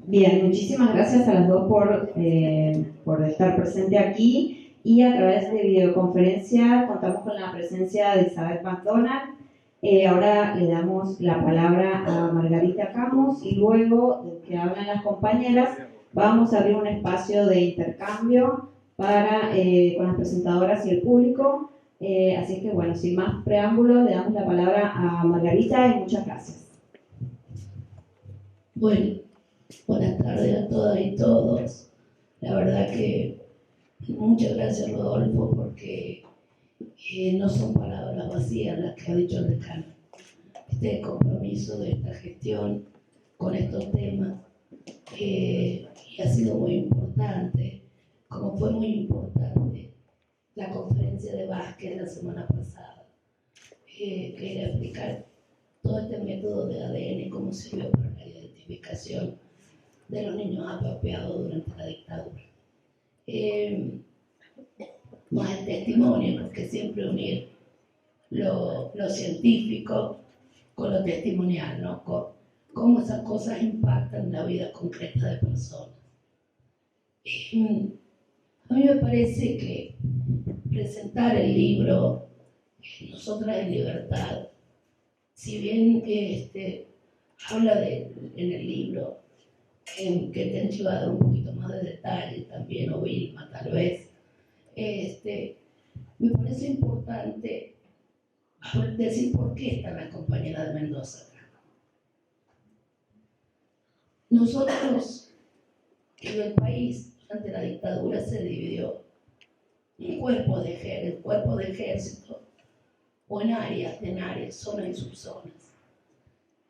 Bien, muchísimas gracias a las dos por estar presente aquí y a través de videoconferencia contamos con la presencia de Isabel McDonald. Ahora le damos la palabra a Margarita Camus y luego de que hablan las compañeras vamos a abrir un espacio de intercambio con las presentadoras y el público. Así que bueno, sin más preámbulos le damos la palabra a Margarita y muchas gracias. Bueno, buenas tardes a todas y todos. La verdad que muchas gracias, Rodolfo, porque no son palabras vacías las que ha dicho el decano. Este compromiso de esta gestión con estos temas y ha sido muy importante, como fue muy importante la conferencia de Vázquez la semana pasada, que era explicar todo este método de ADN, cómo sirvió para la identificación de los niños apropiados durante la dictadura. Más el testimonio, porque siempre unir lo científico con lo testimonial, ¿no? Cómo esas cosas impactan la vida concreta de personas. A mí me parece que presentar el libro Nosotras en Libertad, si bien habla en el libro que te han llevado un poquito más de detalle también, o Vilma tal vez, me parece importante decir por qué están las compañeras de Mendoza acá. Nosotros, en el país, durante la dictadura se dividió en cuerpos de cuerpo de ejército, o en áreas, zonas y subzonas.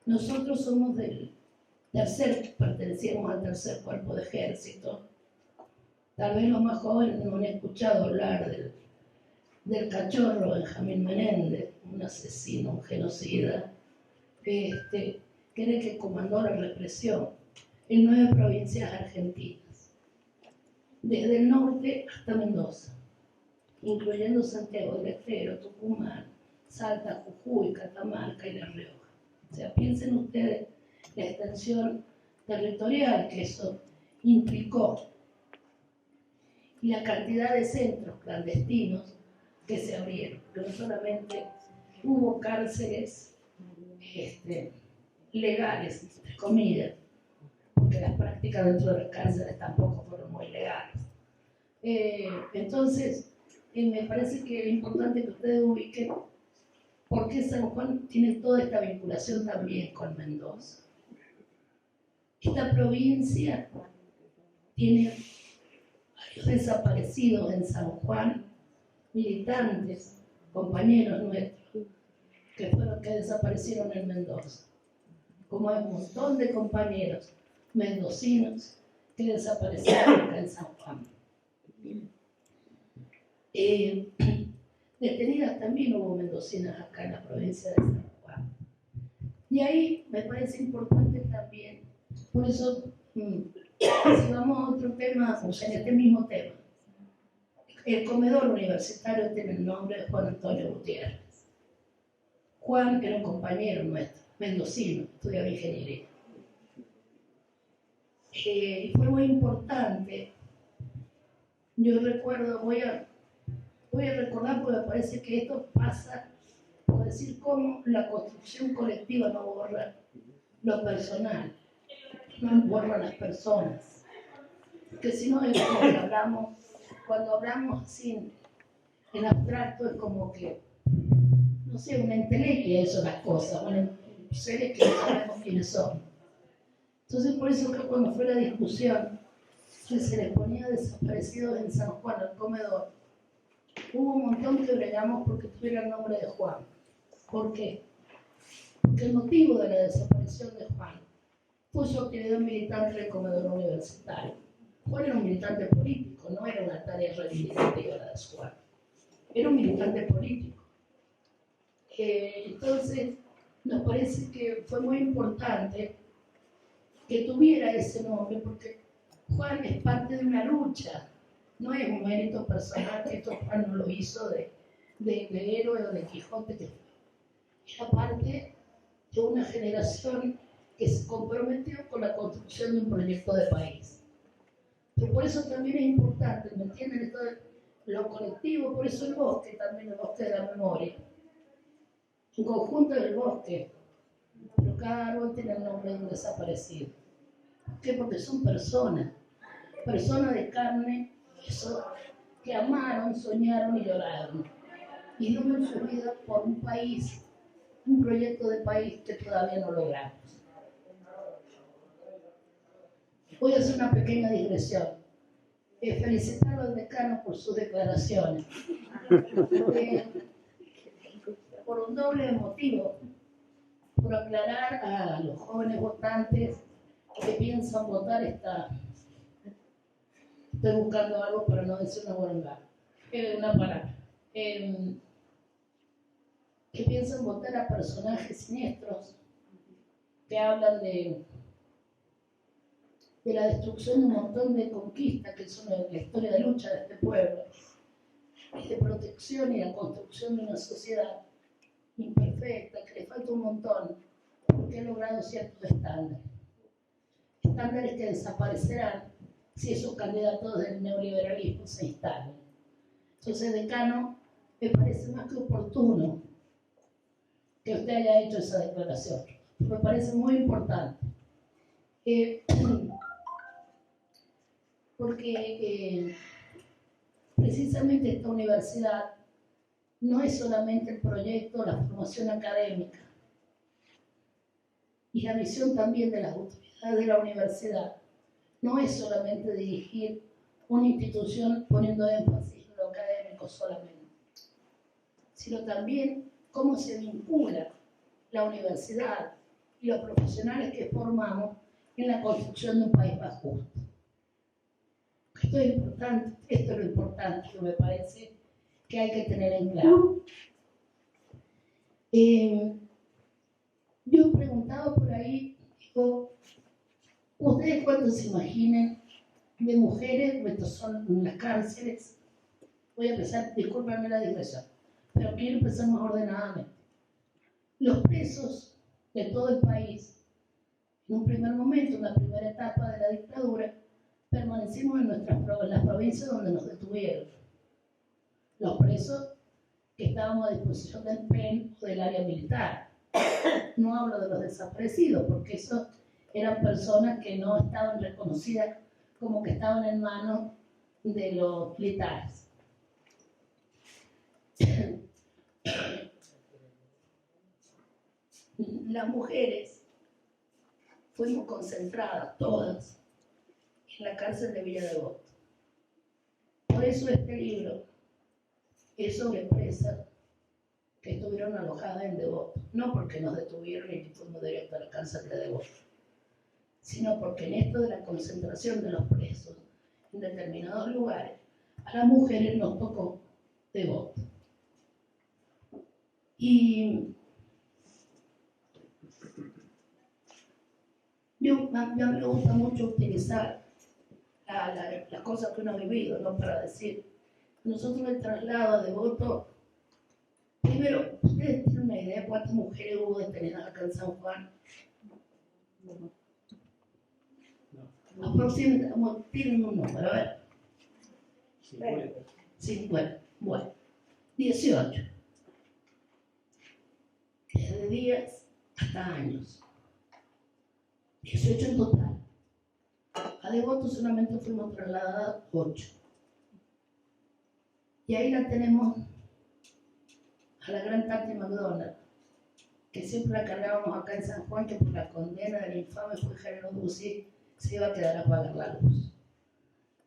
Nosotros somos pertenecíamos al tercer cuerpo de ejército. Tal vez los más jóvenes no han escuchado hablar del cachorro Benjamín Menéndez, un asesino, un genocida, que era el que comandó la represión en 9 provincias argentinas, desde el norte hasta Mendoza, incluyendo Santiago del Estero, Tucumán, Salta, Jujuy, Catamarca y La Rioja. O sea, piensen ustedes la extensión territorial que eso implicó y la cantidad de centros clandestinos que se abrieron. No solamente hubo cárceles legales, entre comillas, porque las prácticas dentro de las cárceles tampoco fueron muy legales. Entonces, me parece que es importante que ustedes ubiquen por qué San Juan tiene toda esta vinculación también con Mendoza. Esta provincia tiene varios desaparecidos en San Juan, militantes, compañeros nuestros, que desaparecieron en Mendoza. Como hay un montón de compañeros mendocinos que desaparecieron acá en San Juan. Detenidas también hubo mendocinas acá en la provincia de San Juan. Y ahí me parece importante también, por eso, si vamos a otro tema, o sea, en este mismo tema, el comedor universitario tiene el nombre de Juan Antonio Gutiérrez. Juan era un compañero nuestro, mendocino, estudiaba ingeniería. Y fue muy importante. Yo recuerdo, voy a recordar porque me parece que esto pasa por decir cómo la construcción colectiva no borra lo personal, no borra las personas. Porque si no, es como que cuando hablamos así en abstracto, es como que, no sé, una entelequia eso las cosas, bueno, seres que no sabemos quiénes son. Entonces, por eso que cuando fue la discusión que se les ponía desaparecidos en San Juan al comedor, hubo un montón que bregamos porque tuviera el nombre de Juan. ¿Por qué? Porque el motivo de la desaparición de Juan fue su actividad militante en el comedor universitario. Juan era un militante político, no era una tarea reivindicativa la de Juan. Era un militante político. Entonces, nos parece que fue muy importante que tuviera ese nombre, porque Juan es parte de una lucha. No es un mérito personal, que esto Juan no lo hizo de héroe o de Quijote, que era parte de una generación que se comprometió con la construcción de un proyecto de país. Pero por eso también es importante, ¿me entienden? Esto de lo colectivo, por eso el bosque, también el bosque de la memoria. Un conjunto del bosque, pero cada árbol tiene el nombre de un desaparecido. ¿Por qué? Porque son personas de carne, eso, que amaron, soñaron y lloraron. Y dieron su vida por un país, un proyecto de país que todavía no logramos. Voy a hacer una pequeña digresión. Felicitar al decano por sus declaraciones. Por un doble motivo. Por aclarar a los jóvenes votantes que piensan votar estoy buscando algo para no decir una palabra. Que piensan votar a personajes siniestros que hablan de la destrucción de un montón de conquistas que son la historia de lucha de este pueblo, y de protección y la construcción de una sociedad imperfecta, que le falta un montón, porque ha logrado ciertos estándares que desaparecerán si esos candidatos del neoliberalismo se instalan. Entonces, decano, me parece más que oportuno que usted haya hecho esa declaración. Me parece muy importante. Porque precisamente esta universidad no es solamente el proyecto, la formación académica y la misión también de las autoridades de la universidad. No es solamente dirigir una institución poniendo énfasis en lo académico solamente, sino también cómo se vincula la universidad y los profesionales que formamos en la construcción de un país más justo. Esto es lo importante que me parece que hay que tener en claro. Yo he preguntado por ahí, digo, ¿ustedes cuántos se imaginen de mujeres, estos son en las cárceles? Voy a empezar, discúlpenme la digresión, pero quiero empezar más ordenadamente. Los presos de todo el país, en un primer momento, en la primera etapa de la dictadura, permanecimos en las provincias donde nos detuvieron. Los presos que estábamos a disposición del PEN o del área militar. No hablo de los desaparecidos, porque esos eran personas que no estaban reconocidas como que estaban en manos de los militares. Las mujeres fuimos concentradas todas en la cárcel de Villa Devoto. Por eso este libro es sobre presas que estuvieron alojadas en Devoto, no porque nos detuvieron y fuimos directo a la cárcel de Devoto, sino porque en esto de la concentración de los presos en determinados lugares, a las mujeres nos tocó Devoto. Y a mí me gusta mucho utilizar las cosas que uno ha vivido, ¿no? Para decir, nosotros el traslado a Devoto, primero, ¿ustedes tienen una idea de cuántas mujeres hubo detenidas acá en San Juan? Aproximadamente, tienen un número, a ver. 50. Bueno, 18. Desde días hasta años. 18 en total. A Devoto solamente fuimos trasladadas 8. Y ahí la tenemos a la gran Tati McDonald, que siempre la cargábamos acá en San Juan, que por la condena del infame Fulgencio Ducci se iba a quedar a apagar la luz.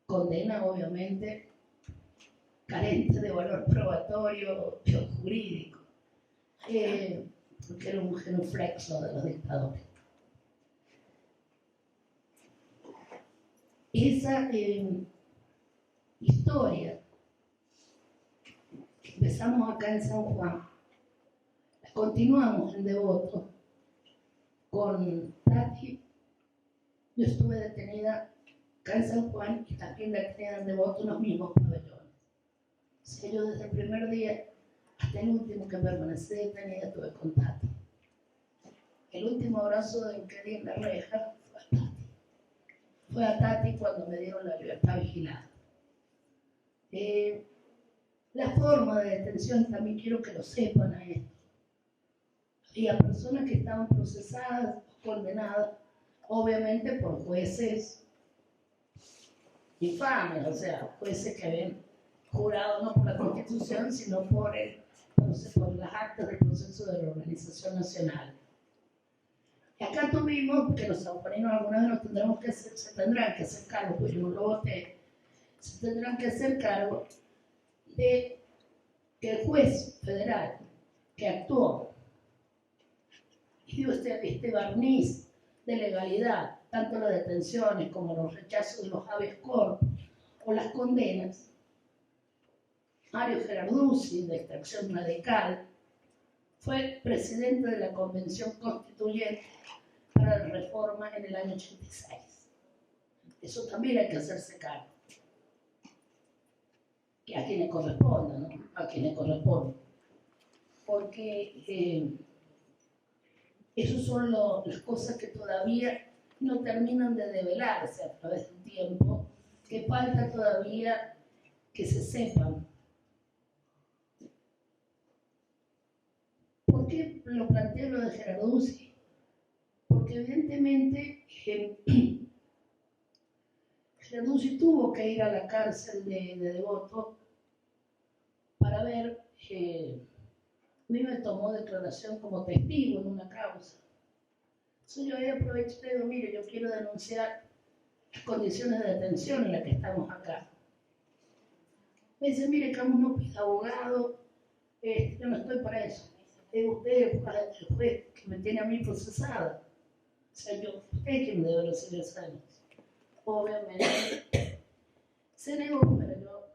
Condena, obviamente, carente de valor probatorio o jurídico, porque era un genuflexo de los dictadores. Esa historia que empezamos acá en San Juan, la continuamos en Devoto con Tati. Yo estuve detenida acá en San Juan y también detenida en Devoto en los mismos pabellones. O sea, yo desde el primer día hasta el último que permanecí detenida tuve contacto. el último abrazo del que di en la reja fue a Tati cuando me dieron la libertad vigilada. La forma de detención también quiero que lo sepan a esto. Había personas que estaban procesadas o condenadas, obviamente por jueces infames, o sea, jueces que habían jurado no por la Constitución, sino por las actas del proceso de la Organización Nacional. Y acá tuvimos que los sanjuaninos alguna vez se tendrán que hacer cargo, pues yo no lo voté, se tendrán que hacer cargo de que el juez federal que actuó y dio este barniz de legalidad, tanto las detenciones como los rechazos de los habeas corpus o las condenas, Mario Gerarduzzi, de Extracción Radical, fue presidente de la Convención Constituyente para la Reforma en el año 86. Eso también hay que hacerse cargo. Que a quienes corresponda, ¿no? A quienes corresponda. Porque esas son las cosas que todavía no terminan de develarse a través del tiempo, que falta todavía que se sepan. ¿Por qué lo planteo lo de Gerarduzzi? Porque evidentemente Gerarduzzi tuvo que ir a la cárcel de Devoto para ver, a mí me tomó declaración como testigo en una causa. Entonces yo ahí aproveché y digo, mire, yo quiero denunciar las condiciones de detención en las que estamos acá. Me dice, mire, Camus no pide abogado, yo no estoy para eso. Usted es el juez que me tiene a mí procesada. O sea, usted es quien me debe los 6 años. Obviamente se negó, pero yo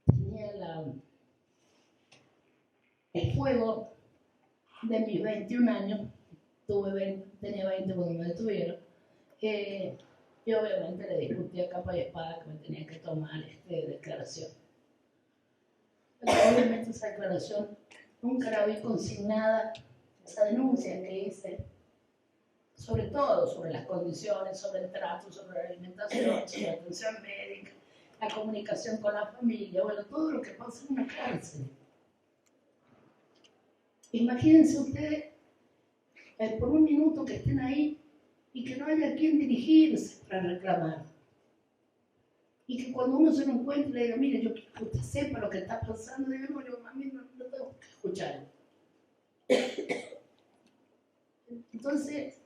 tenía el fuego de mis 21 años, tenía 20 cuando me detuvieron, y obviamente le discutí a capa y espada que me tenía que tomar declaración. Pero obviamente esa declaración nunca la vi consignada, esa denuncia que hice, sobre todo sobre las condiciones, sobre el trato, sobre la alimentación, sobre la atención médica, la comunicación con la familia, bueno, todo lo que pasa en una cárcel. Imagínense ustedes, por un minuto que estén ahí y que no haya quien dirigirse para reclamar. Y que cuando uno se lo encuentre le diga, mire, yo quiero que usted sepa lo que está pasando, diga, no, yo a mí no tengo que escuchar. Entonces,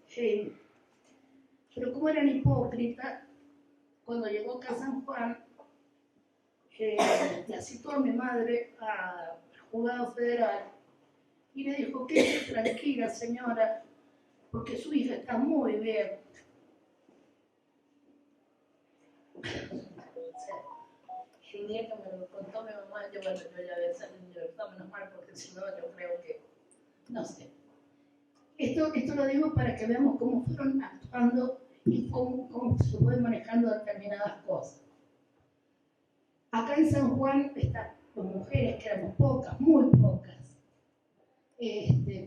pero como eran hipócritas, cuando llegó acá a San Juan, la citó a mi madre al juzgado federal y le dijo, quédese tranquila, señora, porque su hija está muy bien. O sea, el día que me lo contó mi mamá, yo ya había salido en libertad, menos mal, porque si no, yo creo que, no sé. Esto lo digo para que veamos cómo fueron actuando y cómo se fueron manejando determinadas cosas. Acá en San Juan están las mujeres, que éramos pocas, muy pocas.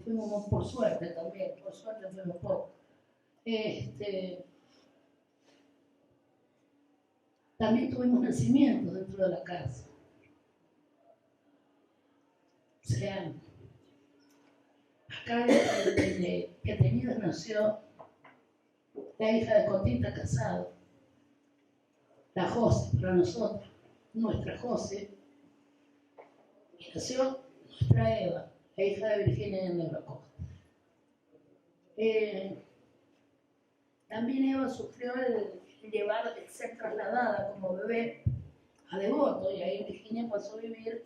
Fuimos por suerte también, por suerte fuimos pocos. También tuvimos nacimientos dentro de la casa. O sea, acá desde que Tenidas nació la hija de Cotita Casado, la José para nosotros, nuestra José, y nació nuestra Eva, la hija de Virginia de Nebracosta. También Eva sufrió el ser trasladada como bebé a Devoto, y ahí Virginia pasó a vivir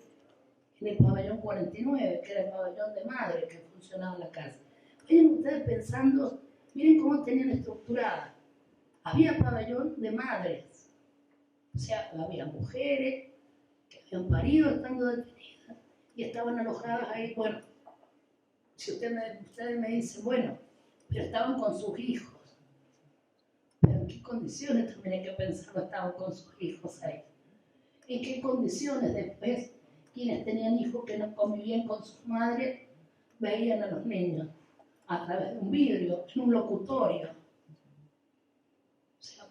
en el pabellón 49, que era el pabellón de madre que funcionaba en la casa. Vayan ustedes pensando, miren cómo tenían estructurada. Había pabellón de madres, o sea, había mujeres que habían parido estando detenidas y estaban alojadas ahí. Bueno, si ustedes me dicen, bueno, pero estaban con sus hijos. Pero en qué condiciones también hay que pensar que estaban con sus hijos ahí. En qué condiciones después quienes tenían hijos que no convivían con sus madres veían a los niños. a través de un vidrio, en un locutorio. O sea,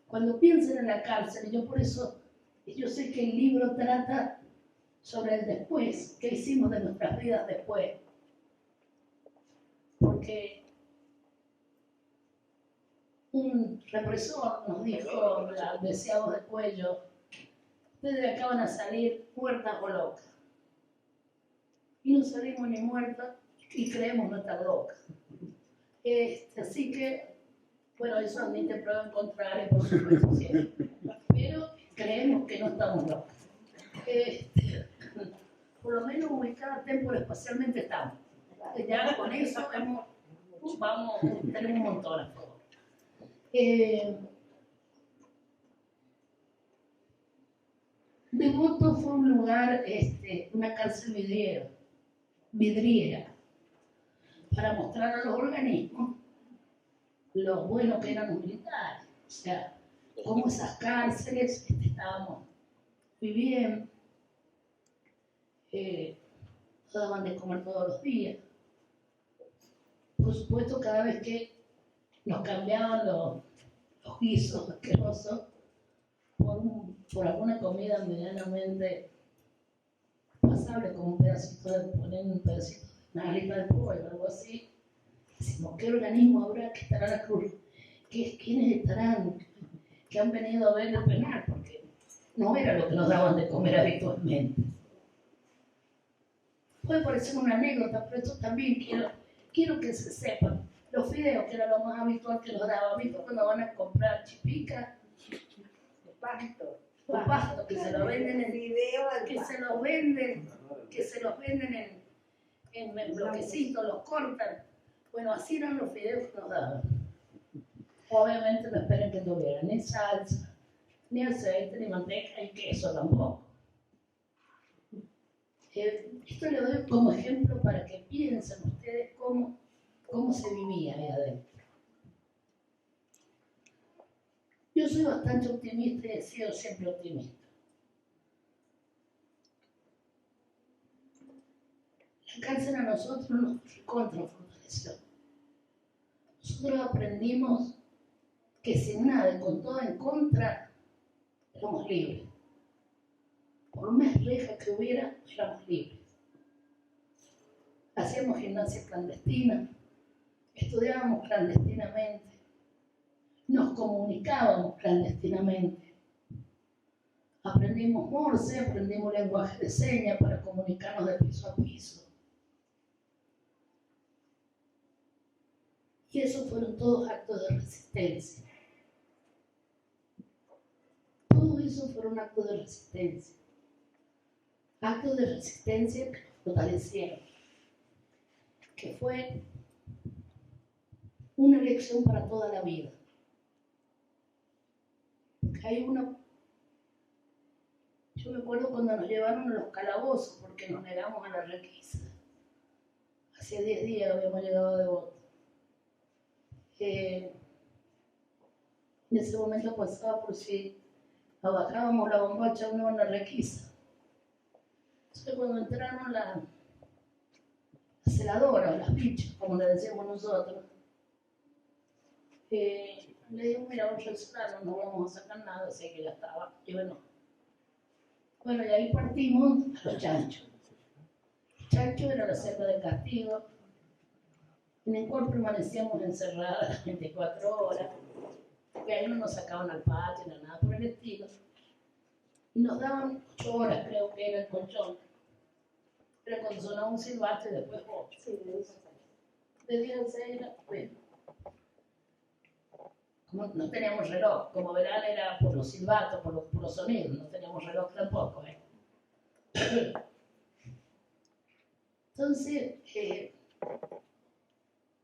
cuando piensen en la cárcel, yo por eso, yo sé que el libro trata sobre el después, qué hicimos de nuestras vidas después. Porque un represor nos dijo, deseados de cuello, ustedes acaban a salir muertas o locas. Y no salimos ni muertas y creemos no estar locas. Así que, bueno, eso admite prueba en contrario, por supuesto, siempre. Pero creemos que no estamos locas. Por lo menos ubicada temporal espacialmente estamos. Ya con eso tenemos un montón a favor. Devoto fue un lugar, una cárcel vidriera, para mostrar a los organismos lo bueno que eran los militares. O sea, cómo esas cárceles estábamos muy bien, nos daban de comer todos los días. Por supuesto, cada vez que nos cambiaban los guisos asquerosos por alguna comida medianamente pasable, como un pedacito de una alita de pollo o algo así, decimos, ¿qué organismo habrá que estará la cruz? ¿Quiénes estarán que han venido a ver el penal? Porque no era lo que nos daban de comer habitualmente. Puede parecer una anécdota, pero esto también quiero que se sepan. Los fideos, que era lo más habitual que nos daban, ¿visto? Cuando van a comprar chipica, pasto, que se lo venden en bloquecitos, los cortan. Bueno, así eran los fideos que nos daban. Obviamente no esperen que tuvieran ni salsa, ni aceite, ni manteca, ni queso tampoco. Esto le doy como ejemplo para que piensen ustedes cómo se vivía ahí adentro. Yo soy bastante optimista y he sido siempre optimista. La cárcel a nosotros nos fortaleció. Nosotros aprendimos que sin nada y con todo en contra, éramos libres. Por más rejas que hubiera, éramos libres. Hacíamos gimnasia clandestina, estudiábamos clandestinamente, nos comunicábamos clandestinamente. Aprendimos Morse, aprendimos lenguaje de señas para comunicarnos de piso a piso. Y esos fueron todos actos de resistencia. Todos esos fueron actos de resistencia. Actos de resistencia que nos fortalecieron. Que fue una lección para toda la vida. Yo me acuerdo cuando nos llevaron a los calabozos porque nos negamos a la requisa. Hacía 10 días habíamos llegado de Devoto. En ese momento pasaba por si abajábamos la bombacha o no en la requisa. Entonces cuando entraron las celadoras, las bichas, como le decíamos nosotros, le digo, mira, vamos a celar, no vamos a sacar nada, así que ya estaba. Y bueno, y ahí partimos a los chanchos. Los chanchos era la celda de castigo, en el cual permanecíamos encerradas las 24 horas, porque ahí no nos sacaban al patio, ni nada por el estilo. Y nos daban 8 horas, creo que era el colchón. Pero cuando sonaba un silbato y después 8. Sí, de 10 a 6 era, bueno. Como no teníamos reloj, como verán era por los silbatos, por los sonidos, no teníamos reloj tampoco. Entonces,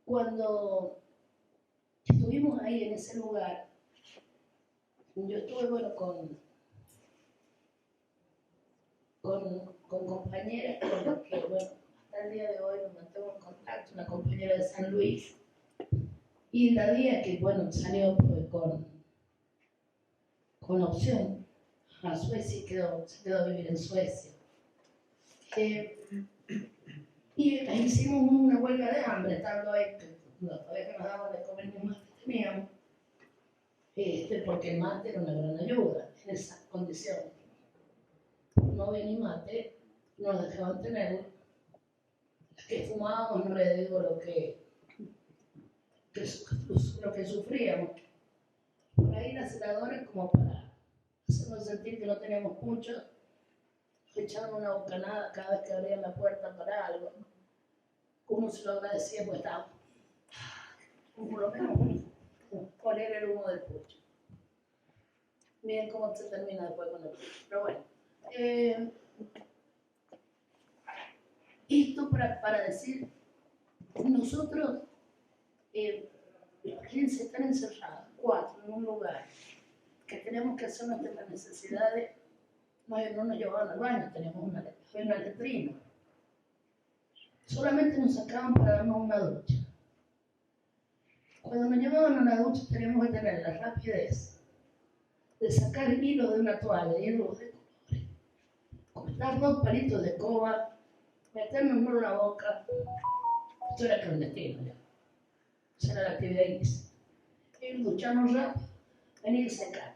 cuando estuvimos ahí en ese lugar, yo estuve con compañeras con las que hasta el día de hoy me mantengo en contacto, una compañera de San Luis, y la día que salió con opción a Suecia y se quedó a vivir en Suecia. Y ahí hicimos una huelga de hambre, estando ahí, que todavía que nos daban de comer ni más que teníamos, porque el mate era una gran ayuda en esas condiciones. No había ni mate, no nos dejaban tenerlo. Las que fumábamos, no le digo lo que sufríamos. Por ahí las celadoras, como para hacernos sentir que no teníamos mucho, echaban una bocanada cada vez que abrían la puerta para algo. Uno se lo agradecía, pues estaba, por lo menos, oler el humo del pucho. Miren cómo se termina después con el pucho. Pero bueno, esto para decir, nosotros, imagínense estar encerrados, 4 en un lugar, que tenemos que hacer nuestras necesidades, no nos llevaban al baño, teníamos una letrina. Solamente nos sacaban para darnos una ducha. Cuando nos llevaban a la ducha teníamos que tener la rapidez de sacar hilos de una toalla, hilos de colores, cortar 2 palitos de escoba, meternos en la boca. Esto era clandestino ya. Esa era la actividad ilícita. Ir, ducharnos rápido, venir y secar.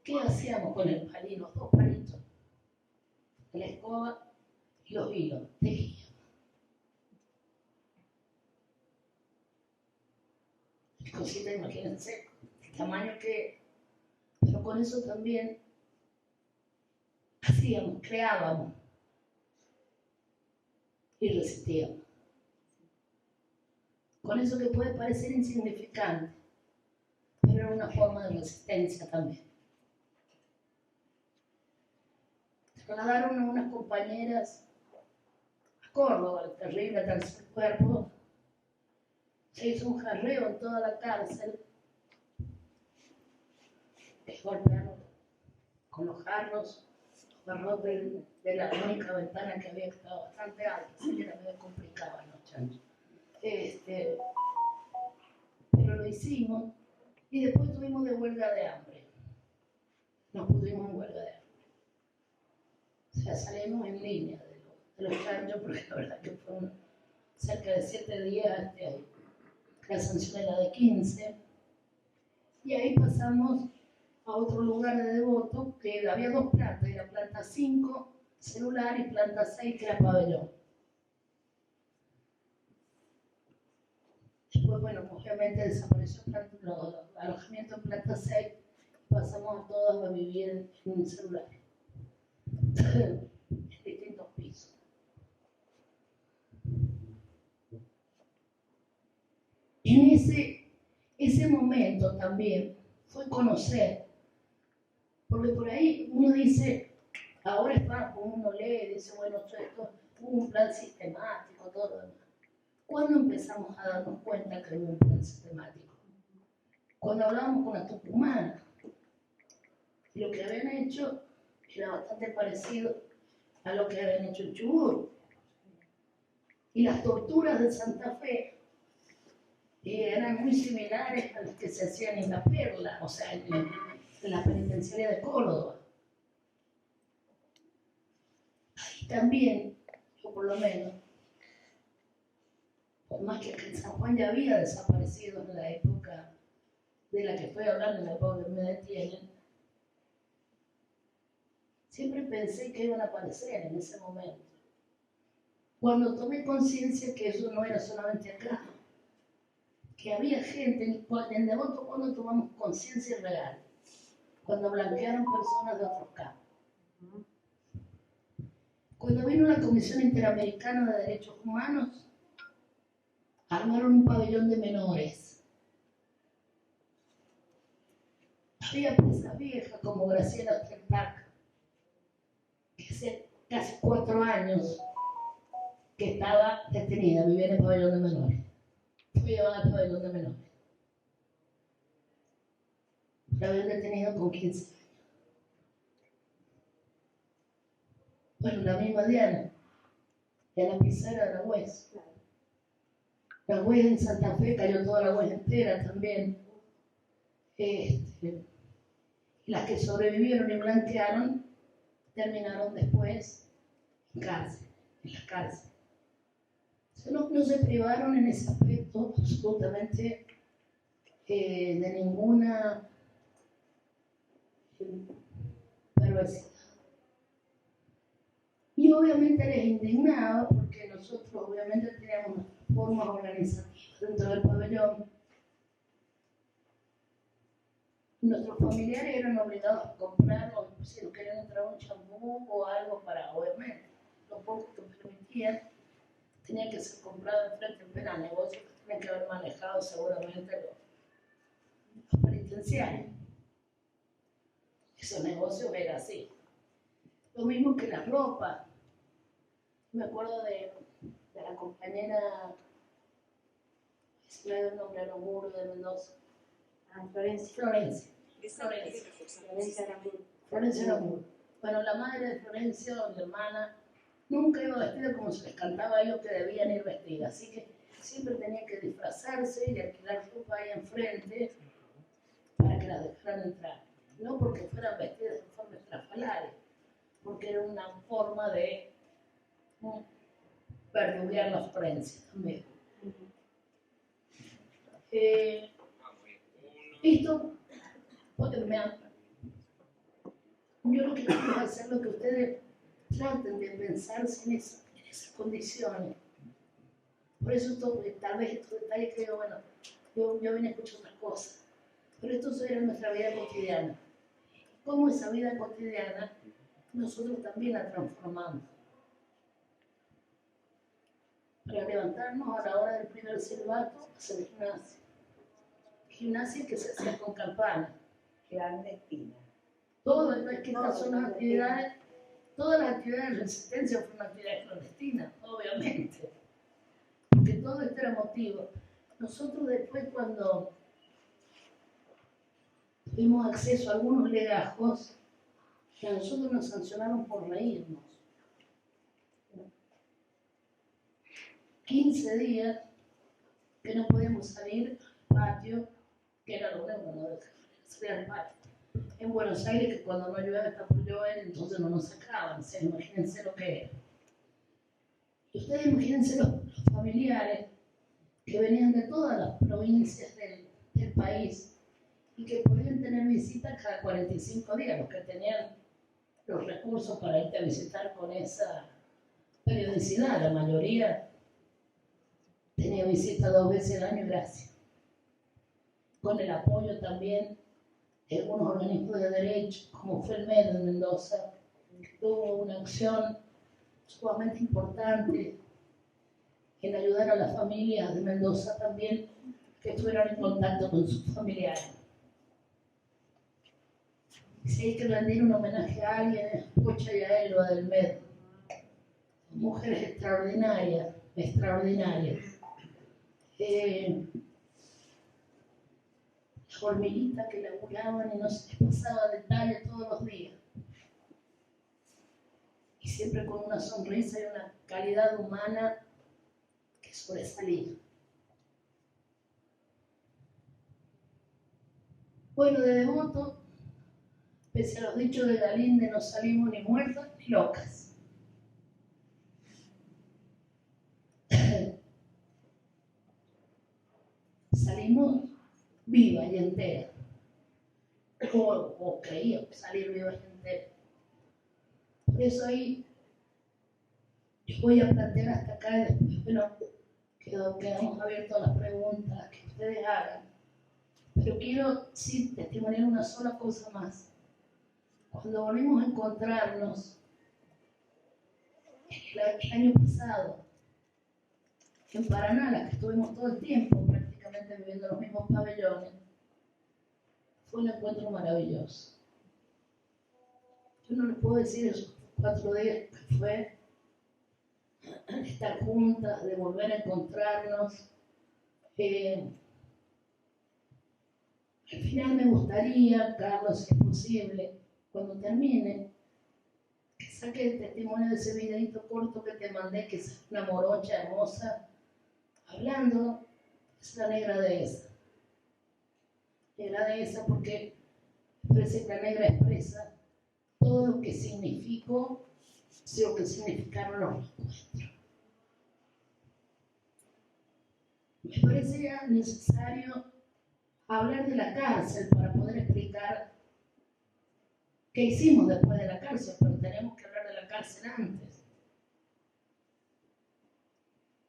¿Qué hacíamos con el palito? Los 2 palitos, la escoba y los hilos. Tejíamos. Cosita, imagínense, el tamaño que... Pero con eso también hacíamos, creábamos y resistíamos. Con eso que puede parecer insignificante, pero era una forma de resistencia también. Trasladaron a unas compañeras a Córdoba, el terrible tercer cuerpo. Se hizo un jarreo en toda la cárcel. Golpearon con los jarros, los barrotes de la única ventana que había, que estaba bastante alta, así que era medio complicado los chanchos. Pero lo hicimos y después tuvimos de huelga de hambre. Nos pusimos en huelga de hambre. O sea, salimos en línea de los chanchos, porque la verdad que fueron cerca de 7 días. La sanción era de 15. Y ahí pasamos a otro lugar de Devoto, que había 2 plantas, era planta 5, celular, y planta 6, que era pabellón. Después, bueno, obviamente desapareció los alojamientos en planta 6, pasamos a todos a vivir en un celular, en distintos pisos. En ese momento también fue conocer, porque por ahí uno dice, ahora es más, uno lee, dice, bueno, esto hubo un plan sistemático, todo lo demás. ¿Cuándo empezamos a darnos cuenta que hubo un plan sistemático? Cuando hablábamos con la tucumana, lo que habían hecho era bastante parecido a lo que habían hecho en Chubut. Y las torturas de Santa Fe eran muy similares a las que se hacían en La Perla, o sea, en la penitenciaria de Córdoba. Ahí también, yo por lo menos, por más que en San Juan ya había desaparecido en la época de la que estoy hablando, en la época que me detienen, siempre pensé que iban a aparecer en ese momento. Cuando tomé conciencia que eso no era solamente acá, que había gente en Devoto, cuando tomamos conciencia real, cuando blanquearon personas de otros campos. Cuando vino la Comisión Interamericana de Derechos Humanos, armaron un pabellón de menores. Había presas viejas como Graciela Tretac, que hace casi 4 años que estaba detenida, vivía en el pabellón de menores. Fue llevada al pabellón de menores. La habían detenido con 15 años. Bueno, la misma Diana, en la pizarra de la UES. La UES en Santa Fe cayó toda la UES entera también. Las que sobrevivieron y blanquearon terminaron después en cárcel, en la cárcel. No se privaron en ese aspecto absolutamente de ninguna perversidad. Y obviamente les indignaba porque nosotros obviamente teníamos nuestras formas organizativas dentro del pabellón. Nuestros familiares eran obligados a comprarlo si no querían entrar un champú o algo para, obviamente, lo poco que permitían tenía que ser comprado en frente a negocios que tenían que haber manejado seguramente los penitenciarios. Esos negocios eran así. Lo mismo que la ropa. Me acuerdo de la compañera, se me dio el nombre, Aramburu de Mendoza. Florencia Aramburu. Bueno, la madre de Florencia, mi hermana, nunca iba vestida como se les cantaba a ellos que debían ir vestidas. Así que siempre tenía que disfrazarse y alquilar ropa ahí enfrente para que la dejaran entrar. No porque fueran vestidas de forma estrafalaria, porque era una forma de verduguear la Florencia también. Esto, yo lo que quiero es hacer lo que ustedes traten de pensarse en esas condiciones. Por eso tal vez estos detalles que digo, bueno, yo vine a escuchar otras cosas, pero esto era nuestra vida cotidiana. Cómo esa vida cotidiana nosotros también la transformamos. Para levantarnos a la hora del primer silbato, hacer gimnasia. Gimnasia que se hacía con campana. Clandestina. Todo, es que estas son las actividades, todas las actividades de resistencia fueron actividades clandestinas, obviamente. Porque todo esto era motivo. Nosotros después cuando tuvimos acceso a algunos legajos, que a nosotros nos sancionaron por reírnos. 15 días que no podíamos salir al patio, que era lo único que nos dejaban salir al patio. En Buenos Aires, que cuando no llueve está por llover, entonces no nos sacaban. O sea, imagínense lo que era. Y ustedes imagínense los familiares que venían de todas las provincias del país y que podían tener visitas cada 45 días, los que tenían los recursos para irte a visitar con esa periodicidad. La mayoría tenía visita 2 veces al año, gracias. Con el apoyo también de algunos organismos de derecho, como fue el MED en Mendoza, que tuvo una acción sumamente importante en ayudar a las familias de Mendoza también que estuvieran en contacto con sus familiares. Y si hay que rendir un homenaje a alguien, es Pocha y a Elba del MED. Mujeres extraordinarias, extraordinarias. Hormiguitas que laburaban y no se les pasaba detalle todos los días. Y siempre con una sonrisa y una calidad humana que sobresalía. Bueno, de Devoto, pese a los dichos de Galinde, no salimos ni muertas ni locas. Salimos viva y entera. O creíamos salir viva y entera. Por eso ahí yo voy a plantear hasta acá y después, bueno, quedamos abiertos a las preguntas que ustedes hagan. Pero quiero sí testimoniar una sola cosa más. Cuando volvimos a encontrarnos el año pasado en Paraná, la que estuvimos todo el tiempo prácticamente viviendo en los mismos pabellones, fue un encuentro maravilloso. Yo no les puedo decir esos 4 días que fue estar juntas, de volver a encontrarnos. Al final me gustaría, Carlos, si es posible, cuando termine, que saque el testimonio de ese videito corto que te mandé, que es una morocha hermosa, hablando, es la negra de esa. Negra de esa porque parece que la negra expresa todo lo que significó, lo que significaron los encuentros. Me parecía necesario hablar de la cárcel para poder explicar qué hicimos después de la cárcel, pero tenemos que hablar de la cárcel antes.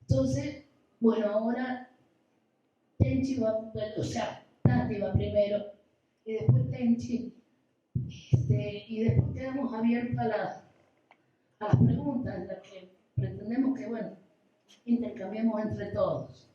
Entonces, bueno, ahora Tenchi va, o sea, Tati va primero y después Tenchi, y después quedamos abiertos a las preguntas, en las que pretendemos que, bueno, intercambiemos entre todos.